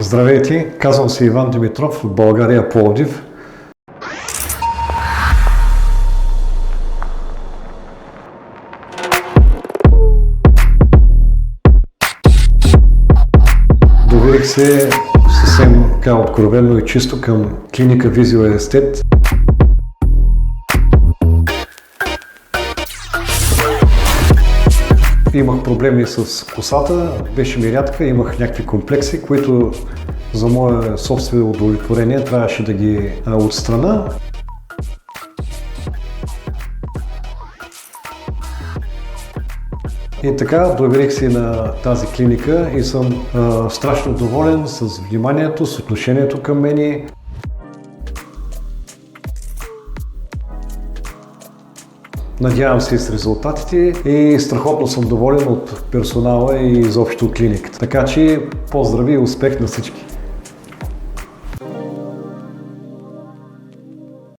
Здравейте, казвам се Иван Димитров от България, Пловдив. Доверих се съвсем откровено и чисто към клиника Visual Estet. Имах проблеми с косата, беше ми рядка, имах някакви комплекси, които за мое собствено удовлетворение трябваше да ги отстрана. И така доверих се на тази клиника и съм страшно доволен с вниманието, с отношението към мене. Надявам се и с резултатите и страхотно съм доволен от персонала и изобщо от клиниката. Така че поздрави и успех на всички!